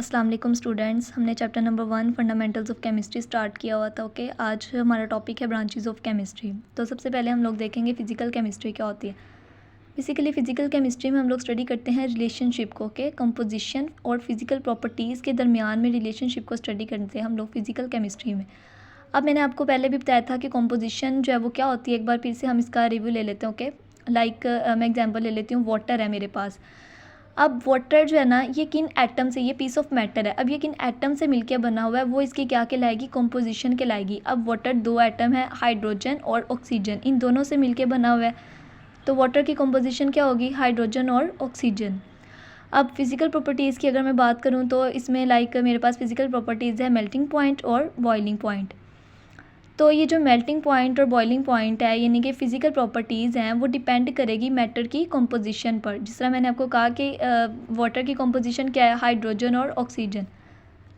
अस्सलाम वालेकुम स्टूडेंट्स। हमने chapter number 1 fundamentals of chemistry start किया हुआ था। ओके, आज हमारा टॉपिक है ब्रांचेस ऑफ केमिस्ट्री। तो सबसे पहले हम लोग देखेंगे फ़िज़िकल केमिस्ट्री क्या होती है। बेसिकली फ़िज़िकल केमिस्ट्री में हम लोग स्टडी करते हैं रिलेशनशिप को। ओके, कंपोजिशन और फिज़िकल प्रॉपर्टीज़ के दरमियान में रिलेशनशिप को स्टडी करते हैं हम लोग फ़िज़िकल केमिस्ट्री में। अब मैंने आपको पहले भी बताया था कि कंपोजिशन जो है वो क्या होती है। एक बार फिर से हम इसका रिव्यू ले लेते हैं। ओके, लाइक मैं एग्जांपल ले लेती हूँ। वाटर है मेरे पास। अब वाटर जो है ना, ये किन एटम से, ये पीस ऑफ मैटर है, अब ये किन एटम से मिलके बना हुआ है, वो इसकी क्या कहलाएगी, कंपोजिशन कहलाएगी। अब वाटर दो एटम है, हाइड्रोजन और ऑक्सीजन, इन दोनों से मिलके बना हुआ है, तो वाटर की कंपोजिशन क्या होगी, हाइड्रोजन और ऑक्सीजन। अब फिज़िकल प्रॉपर्टीज़ की अगर मैं बात करूँ तो इसमें लाइक मेरे पास फिज़िकल प्रॉपर्टीज़ है मेल्टिंग पॉइंट और बॉइलिंग पॉइंट। तो ये जो मेल्टिंग पॉइंट और बॉइलिंग पॉइंट है, यानी कि फ़िज़िकल प्रॉपर्टीज़ हैं, वो डिपेंड करेगी मैटर की कंपोजिशन पर। जिस तरह मैंने आपको कहा कि वाटर की कंपोजिशन क्या है, हाइड्रोजन और ऑक्सीजन।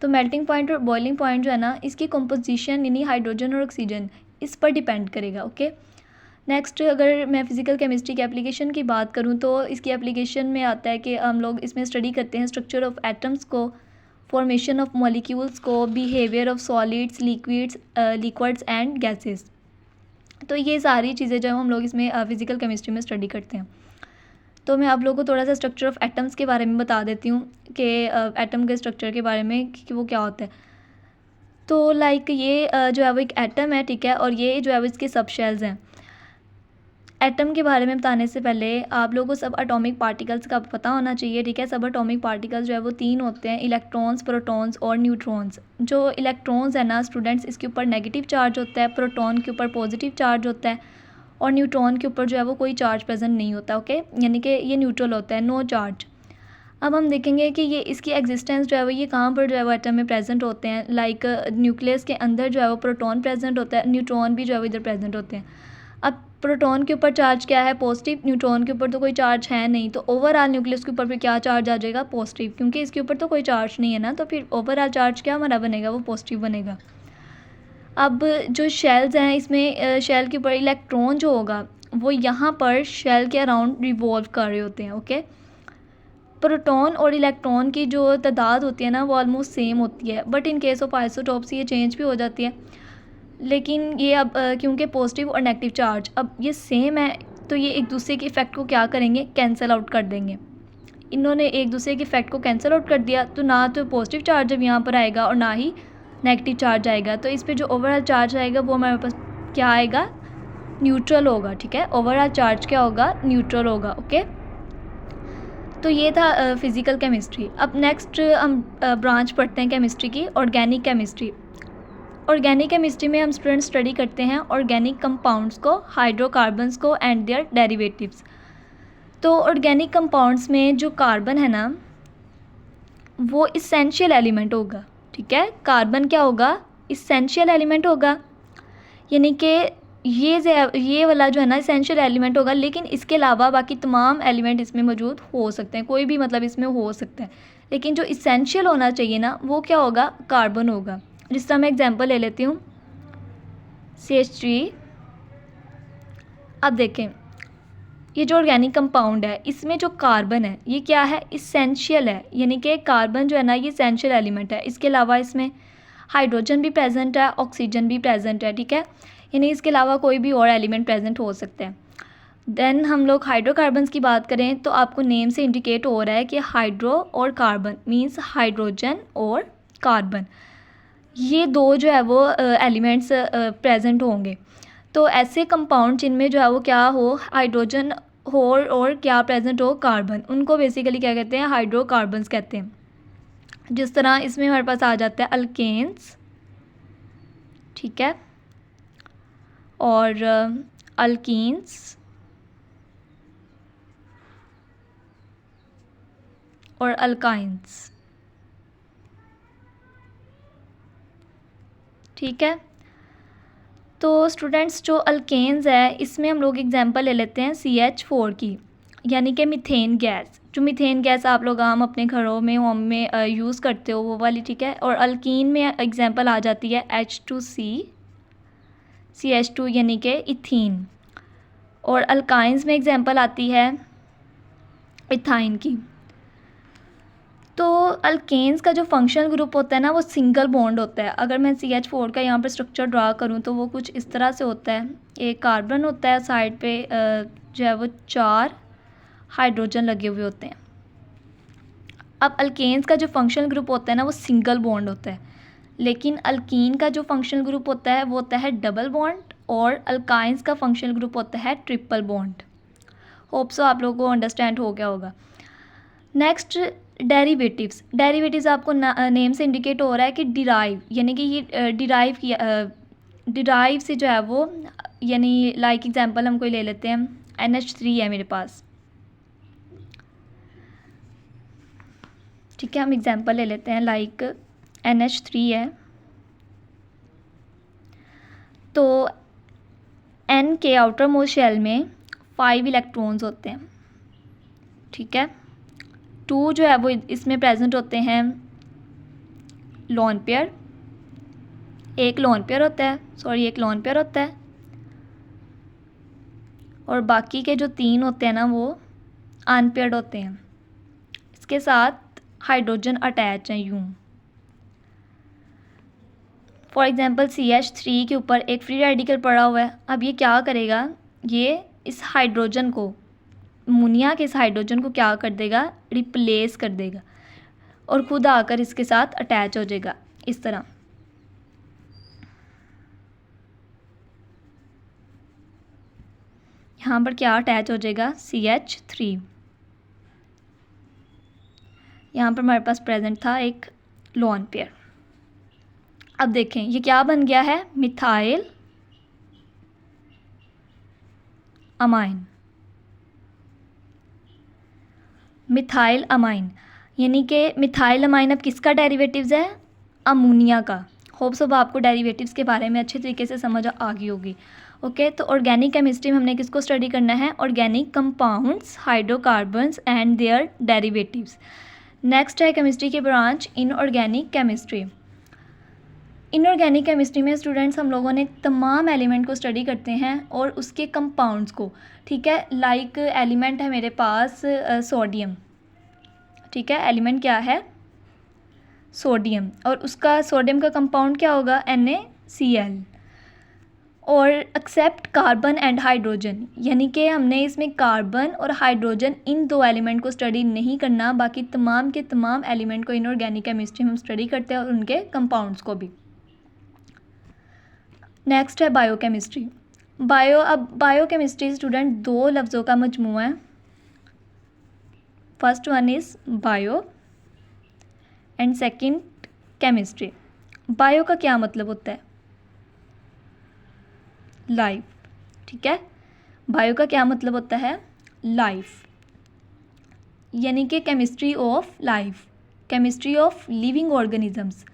तो मेल्टिंग पॉइंट और बॉइलिंग पॉइंट जो है ना, इसकी कंपोजिशन यानी हाइड्रोजन और ऑक्सीजन, इस पर डिपेंड करेगा। ओके, नेक्स्ट अगर मैं फ़िज़िकल केमिस्ट्री की एप्लीकेशन की बात करूँ तो इसकी एप्लीकेशन में आता है कि हम लोग इसमें स्टडी करते हैं स्ट्रक्चर ऑफ एटम्स को, फॉर्मेशन ऑफ मॉलिक्यूल्स को, behaviour of solids, liquids and gases. तो ये सारी चीज़ें जो हम लोग इसमें फ़िज़िकल केमिस्ट्री में स्टडी करते हैं। तो मैं आप लोगों को थोड़ा सा स्ट्रक्चर ऑफ एटम्स के बारे में बता देती हूँ कि एटम के स्ट्रक्चर के बारे में कि वो क्या होता है। तो लाइक ये जो है वो एक एटम है, ठीक है, और ये जो है वो इसके सब शेल्स हैं। एटम के बारे में बताने से पहले आप लोगों को सब एटॉमिक पार्टिकल्स का पता होना चाहिए, ठीक है। सब एटॉमिक पार्टिकल्स जो है वो तीन होते हैं, इलेक्ट्रॉन्स, प्रोटॉन्स और न्यूट्रॉन्स। जो इलेक्ट्रॉन्स है ना स्टूडेंट्स, इसके ऊपर नेगेटिव चार्ज होता है, प्रोटॉन के ऊपर पॉजिटिव चार्ज होता है और न्यूट्रॉन के ऊपर जो है वो कोई चार्ज प्रेजेंट नहीं होता। ओके, यानी कि ये न्यूट्रल होता है, नो चार्ज। अब हम देखेंगे कि ये इसकी एग्जिस्टेंस जो है वो ये कहाँ पर जो है वो एटम में प्रेजेंट होते हैं। लाइक न्यूक्लियस के अंदर जो है वो प्रोटॉन प्रेजेंट होता है, न्यूट्रॉन भी जो है वो इधर प्रेजेंट होते हैं। अब प्रोटॉन के ऊपर चार्ज क्या है, पॉजिटिव। न्यूट्रॉन के ऊपर तो कोई चार्ज है नहीं, तो ओवरऑल न्यूक्लियस के ऊपर फिर क्या चार्ज आ जाएगा, पॉजिटिव, क्योंकि इसके ऊपर तो कोई चार्ज नहीं है ना, तो फिर ओवरऑल चार्ज क्या हमारा बनेगा, वो पॉजिटिव बनेगा। अब जो शेल्स हैं, इसमें शेल के ऊपर इलेक्ट्रॉन जो होगा वो यहाँ पर शेल के अराउंड रिवॉल्व कर रहे होते हैं। ओके, प्रोटॉन और इलेक्ट्रॉन की जो तादाद होती है ना वो ऑलमोस्ट सेम होती है, but in case of isotopes ये चेंज भी हो जाती है। लेकिन ये अब क्योंकि पॉजिटिव और नेगेटिव चार्ज अब ये सेम है, तो ये एक दूसरे के इफ़ेक्ट को क्या करेंगे, कैंसिल आउट कर देंगे। इन्होंने एक दूसरे के इफ़ेक्ट को कैंसिल आउट कर दिया, तो ना तो पॉजिटिव चार्ज अब यहाँ पर आएगा और ना ही नेगेटिव चार्ज आएगा। तो इस पर जो ओवरऑल चार्ज आएगा वो हमारे पास क्या आएगा, न्यूट्रल होगा, ठीक है। ओवरऑल चार्ज क्या होगा, न्यूट्रल होगा। ओके, तो ये था फ़िज़िकल केमिस्ट्री। अब नेक्स्ट हम ब्रांच पढ़ते हैं केमिस्ट्री की, ऑर्गेनिक केमिस्ट्री। ऑर्गेनिक केमिस्ट्री में हम स्टूडेंट स्टडी करते हैं ऑर्गेनिक कंपाउंड्स को, हाइड्रोकार्बन्स को एंड देयर डेरिवेटिव्स। तो ऑर्गेनिक कंपाउंड्स में जो कार्बन है ना वो इसेंशियल एलिमेंट होगा, ठीक है। कार्बन क्या होगा, इसेंशियल एलिमेंट होगा, यानी कि ये वाला जो है ना इसेंशियल एलिमेंट होगा, लेकिन इसके अलावा बाकी तमाम एलिमेंट इसमें मौजूद हो सकते हैं, कोई भी मतलब इसमें हो सकता है, लेकिन जो इसेंशियल होना चाहिए ना वो क्या होगा, कार्बन होगा। जिस तरह मैं एग्जांपल ले लेती हूँ, CH3। अब देखें ये जो ऑर्गेनिक कंपाउंड है इसमें जो कार्बन है ये क्या है, इसेंशियल है, यानी कि कार्बन जो है ना ये इसेंशियल एलिमेंट है। इसके अलावा इसमें हाइड्रोजन भी प्रेजेंट है, ऑक्सीजन भी प्रेजेंट है, ठीक है, यानी इसके अलावा कोई भी और एलिमेंट प्रेजेंट हो सकता है। देन हम लोग हाइड्रोकार्बन्स की बात करें तो आपको नेम से इंडिकेट हो रहा है कि हाइड्रो और कार्बन मींस हाइड्रोजन और कार्बन, ये दो जो है वो एलिमेंट्स प्रेजेंट होंगे। तो ऐसे कंपाउंड जिनमें जो है वो क्या हो, हाइड्रोजन हो और क्या प्रेजेंट हो, कार्बन, उनको बेसिकली क्या कहते हैं, हाइड्रोकार्बन्स कहते हैं। जिस तरह इसमें हमारे पास आ जाता है अल्केन्स, ठीक है, और अल्कीन्स और अल्काइंस, ठीक है। तो स्टूडेंट्स जो अल्केन्स है इसमें हम लोग एग्जांपल ले लेते हैं CH4 की, यानी कि मीथेन गैस। जो मीथेन गैस आप लोग आम अपने घरों में, होम में यूज़ करते हो वो वाली, ठीक है। और अल्कीन में एग्जांपल आ जाती है H2C, CH2 यानी कि इथीन। और अल्काइंस में एग्जांपल आती है इथाइन की। तो अल्केन्स का जो फंक्शनल ग्रुप होता है ना वो सिंगल बॉन्ड होता है। अगर मैं CH4 का यहाँ पर स्ट्रक्चर ड्रा करूँ तो वो कुछ इस तरह से होता है। एक कार्बन होता है, साइड पे जो है वो 4 हाइड्रोजन लगे हुए होते हैं। अब अल्केन्स का जो फंक्शनल ग्रुप होता है ना वो सिंगल बॉन्ड होता है, लेकिन अल्कीन का जो फंक्शनल ग्रुप होता है वो होता है डबल बॉन्ड, और अल्काइंस का फंक्शनल ग्रुप होता है ट्रिपल बॉन्ड। होप सो आप लोगों को अंडरस्टैंड हो गया होगा। नेक्स्ट डेरिवेटिव्स आपको नेम से इंडिकेट हो रहा है कि डिराइव, यानी कि ये डिराइव से जो है वो, यानी लाइक एग्जांपल हम कोई ले लेते हैं, NH3 है मेरे पास, ठीक है। हम एग्जांपल ले लेते हैं लाइक NH3 है, तो N के आउटर मोस्ट शेल में 5 इलेक्ट्रॉन्स होते हैं, ठीक है। 2 जो है वो इसमें प्रेजेंट होते हैं लोन पेयर, एक लोन पेयर होता है, और बाकी के जो 3 होते हैं ना वो अनपेयर्ड होते हैं। इसके साथ हाइड्रोजन अटैच हैं यूं। फॉर एग्जांपल CH3 के ऊपर एक फ्री रेडिकल पड़ा हुआ है। अब ये क्या करेगा, ये इस हाइड्रोजन को, अमोनिया के इस हाइड्रोजन को क्या कर देगा, रिप्लेस कर देगा, और खुद आकर इसके साथ अटैच हो जाएगा इस तरह। यहाँ पर क्या अटैच हो जाएगा, CH3। यहाँ पर हमारे पास प्रेजेंट था एक लोन पेयर। अब देखें ये क्या बन गया है, मिथाइल अमाइन। मिथाइल अमाइन, यानी कि मिथाइल अमाइन अब किसका डेरिवेटिव्स है, अमोनिया का। होप सब आपको डेरिवेटिव्स के बारे में अच्छे तरीके से समझ आ गई होगी। ओके, तो ऑर्गेनिक केमिस्ट्री में हमने किसको स्टडी करना है, organic compounds, hydrocarbons and their derivatives. Next है केमिस्ट्री की branch inorganic chemistry. Inorganic chemistry में स्टूडेंट्स हम लोगों ने तमाम एलिमेंट को स्टडी करते हैं और उसके कंपाउंड्स को, ठीक है। लाइक एलिमेंट है मेरे पास सोडियम, ठीक है। एलिमेंट क्या है, सोडियम, और उसका सोडियम का कंपाउंड क्या होगा, NaCl। और एक्सेप्ट कार्बन एंड हाइड्रोजन, यानी कि हमने इसमें कार्बन और हाइड्रोजन इन 2 एलिमेंट को स्टडी नहीं करना, बाकी तमाम के तमाम एलिमेंट को इनऑर्गेनिक केमिस्ट्री में हम स्टडी करते हैं और उनके कंपाउंड्स को भी। नेक्स्ट है बायोकेमिस्ट्री। अब बायोकेमिस्ट्री स्टूडेंट 2 लफ्ज़ों का मजमूआ है। First one is bio and second chemistry. Bio का क्या मतलब होता है, लाइफ, ठीक है। बायो का क्या मतलब होता है, लाइफ, यानी कि chemistry of life, chemistry of living organisms,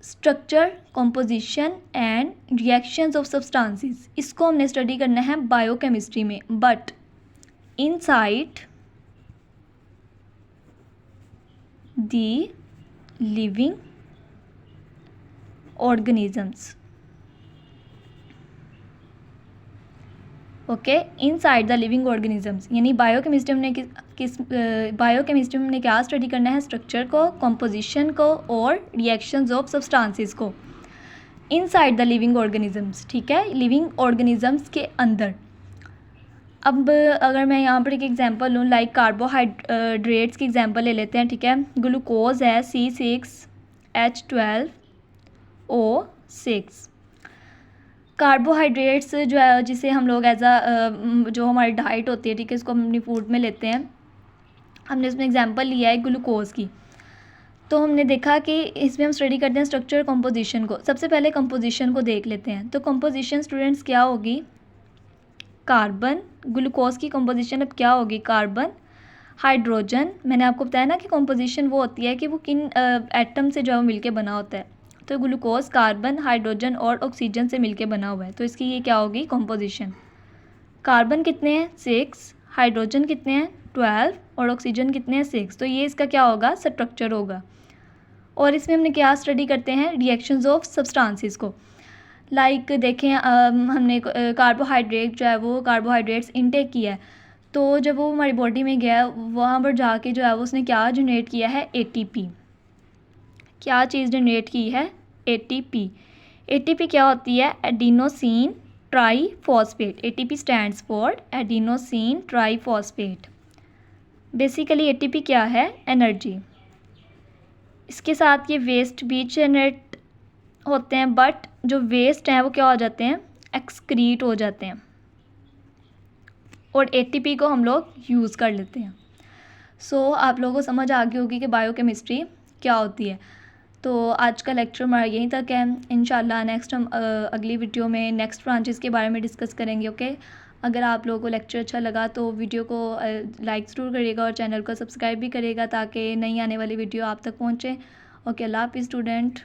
structure, composition and reactions of substances, इसको हमने स्टडी करना है बायोकेमिस्ट्री में। But inside the living organisms, okay, inside the living organisms, यानी बायोकेमिस्ट्री में बायोकेमिस्ट्री में हमने क्या स्टडी करना है, स्ट्रक्चर को, कॉम्पोजिशन को और रिएक्शंस ऑफ सब्सटेंसेस को इनसाइड द लिविंग ऑर्गेनिजम्स, ठीक है, लिविंग ऑर्गेनिजम्स के अंदर। अब अगर मैं यहाँ पर एक एग्जांपल लूँ, लाइक कार्बोहाइड्रेट्स की एग्जांपल ले लेते हैं, ठीक है। ग्लूकोज है C6H12O6। कार्बोहाइड्रेट्स जो है, जिसे हम लोग जो हमारी डाइट होती है, ठीक है, इसको हम अपनी फूड में लेते हैं। हमने इसमें एग्जांपल लिया है ग्लूकोज की, तो हमने देखा कि इसमें हम स्टडी करते हैं स्ट्रक्चर, कंपोजिशन को। सबसे पहले कंपोजिशन को देख लेते हैं। तो कंपोजिशन स्टूडेंट्स क्या होगी, कार्बन, ग्लूकोज की कंपोजिशन अब क्या होगी, कार्बन, हाइड्रोजन। मैंने आपको बताया ना कि कंपोजिशन वो होती है कि वो किन एटम से जो है मिलके बना होता है। तो ग्लूकोज कार्बन, हाइड्रोजन और ऑक्सीजन से मिलके बना हुआ है, तो इसकी ये क्या होगी, कंपोजिशन। कार्बन कितने हैं, 6, हाइड्रोजन कितने हैं, 12, और ऑक्सीजन कितने हैं, 6। तो ये इसका क्या होगा, स्ट्रक्चर होगा। और इसमें हमने क्या स्टडी करते हैं, रिएक्शंस ऑफ सब्सटेंसेस को। लाइक देखें, हमने कार्बोहाइड्रेट जो है वो कार्बोहाइड्रेट्स इनटेक किया है, तो जब वो हमारी बॉडी में गया, वहाँ पर जाके जो है वो उसने क्या जनरेट किया है, एटीपी। क्या चीज़ जनरेट की है, एटीपी। एटीपी क्या होती है, adenosine triphosphate. ATP stands for adenosine triphosphate. Basically ATP क्या है, एनर्जी। इसके साथ ये वेस्ट भी जनरेट होते हैं, बट जो वेस्ट हैं वो क्या हो जाते हैं, एक्सक्रीट हो जाते हैं, और एटीपी को हम लोग यूज़ कर लेते हैं। सो आप लोगों को समझ आ गई होगी कि बायोकेमिस्ट्री क्या होती है। तो आज का लेक्चर हमारा यहीं तक है। इंशाल्लाह नेक्स्ट हम अगली वीडियो में नेक्स्ट ब्रांचेस के बारे में डिस्कस करेंगे। ओके, अगर आप लोगों को लेक्चर अच्छा लगा तो वीडियो को लाइक ज़रूर करिएगा और चैनल को सब्सक्राइब भी करिएगा ताकि नई आने वाली वीडियो आप तक पहुँचे। ओके, अल्लाह हाफ़िज़ स्टूडेंट।